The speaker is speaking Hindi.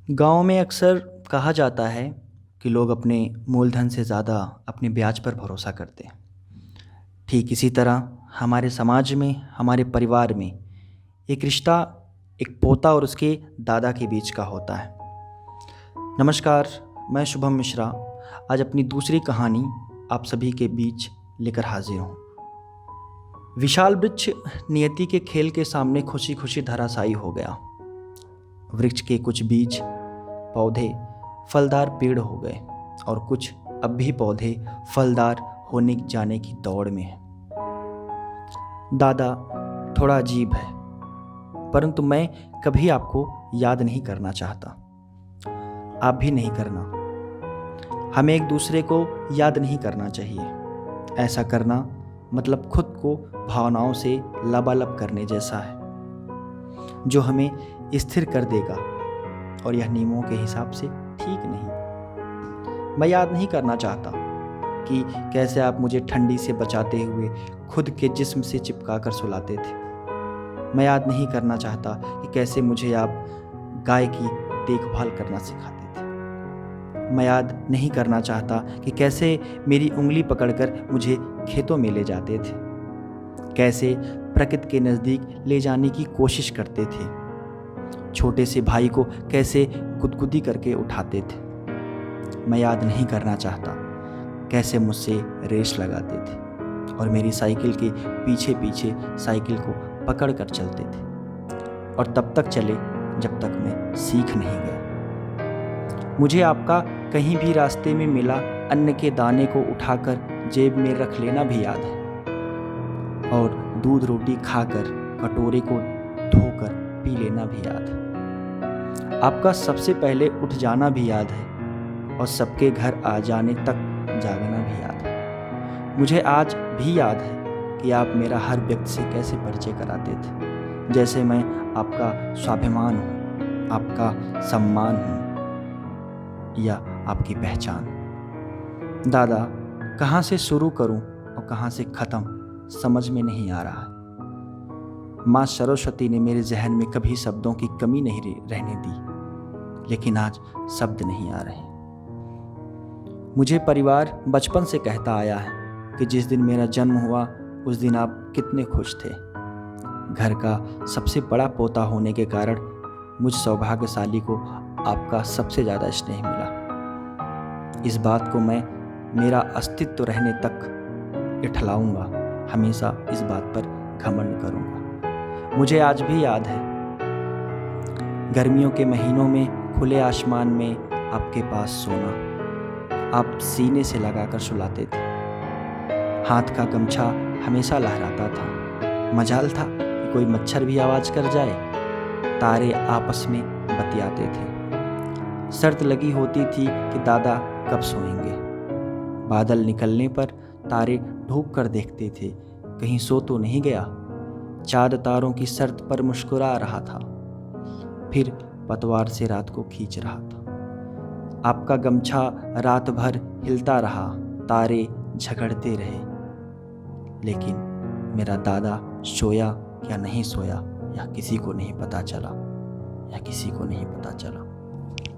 गाँव में अक्सर कहा जाता है कि लोग अपने मूलधन से ज़्यादा अपने ब्याज पर भरोसा करते हैं। ठीक इसी तरह हमारे समाज में, हमारे परिवार में एक रिश्ता एक पोता और उसके दादा के बीच का होता है। नमस्कार, मैं शुभम मिश्रा आज अपनी दूसरी कहानी आप सभी के बीच लेकर हाजिर हूँ। विशाल वृक्ष नियति के खेल के सामने खुशी खुशी धराशायी हो गया। वृक्ष के कुछ बीज पौधे फलदार पेड़ हो गए और कुछ अब भी पौधे फलदार होने जाने की दौड़ में हैं। दादा थोड़ा अजीब है, परंतु मैं कभी आपको याद नहीं करना चाहता। आप भी नहीं करना। हमें एक दूसरे को याद नहीं करना चाहिए। ऐसा करना मतलब खुद को भावनाओं से लबालब करने जैसा है, जो हमें स्थिर कर देगा और यह नियमों के हिसाब से ठीक नहीं। मैं याद नहीं करना चाहता कि कैसे आप मुझे ठंडी से बचाते हुए खुद के जिस्म से चिपका कर सुलाते थे। मैं याद नहीं करना चाहता कि कैसे मुझे आप गाय की देखभाल करना सिखाते थे। मैं याद नहीं करना चाहता कि कैसे मेरी उंगली पकड़कर मुझे खेतों में ले जाते थे, कैसे प्रकृति के नज़दीक ले जाने की कोशिश करते थे, छोटे से भाई को कैसे गुदगुदी करके उठाते थे। मैं याद नहीं करना चाहता कैसे मुझसे रेस लगाते थे और मेरी साइकिल के पीछे पीछे साइकिल को पकड़ कर चलते थे, और तब तक चले जब तक मैं सीख नहीं गया। मुझे आपका कहीं भी रास्ते में मिला अन्न के दाने को उठाकर जेब में रख लेना भी याद है, और दूध रोटी खाकर कटोरे को धोकर पी लेना भी याद है। आपका सबसे पहले उठ जाना भी याद है और सबके घर आ जाने तक जागना भी याद है। मुझे आज भी याद है कि आप मेरा हर व्यक्ति से कैसे परिचय कराते थे, जैसे मैं आपका स्वाभिमान हूँ, आपका सम्मान हूँ या आपकी पहचान। दादा, कहाँ से शुरू करूँ और कहाँ से ख़त्म समझ में नहीं आ रहा है। माँ सरस्वती ने मेरे जहन में कभी शब्दों की कमी नहीं रहने दी, लेकिन आज शब्द नहीं आ रहे। मुझे परिवार बचपन से कहता आया है कि जिस दिन मेरा जन्म हुआ उस दिन आप कितने खुश थे। घर का सबसे बड़ा पोता होने के कारण मुझ सौभाग्यशाली को आपका सबसे ज़्यादा स्नेह मिला। इस बात को मैं मेरा अस्तित्व रहने तक इठलाऊंगा, हमेशा इस बात पर घमंड करूंगा। मुझे आज भी याद है गर्मियों के महीनों में खुले आसमान में आपके पास सोना, आप सीने से लगाकर सुलाते थे। हाथ का गमछा हमेशा लहराता था। मजाल था कि कोई मच्छर भी आवाज़ कर जाए। तारे आपस में बतियाते थे। शर्त लगी होती थी कि दादा कब सोएंगे। बादल निकलने पर तारे ढूंढ कर देखते थे, कहीं सो तो नहीं गया। चाँद तारों की शर्त पर मुस्कुरा रहा था, फिर पतवार से रात को खींच रहा था। आपका गमछा रात भर हिलता रहा, तारे झगड़ते रहे, लेकिन मेरा दादा सोया या नहीं सोया यह किसी को नहीं पता चला।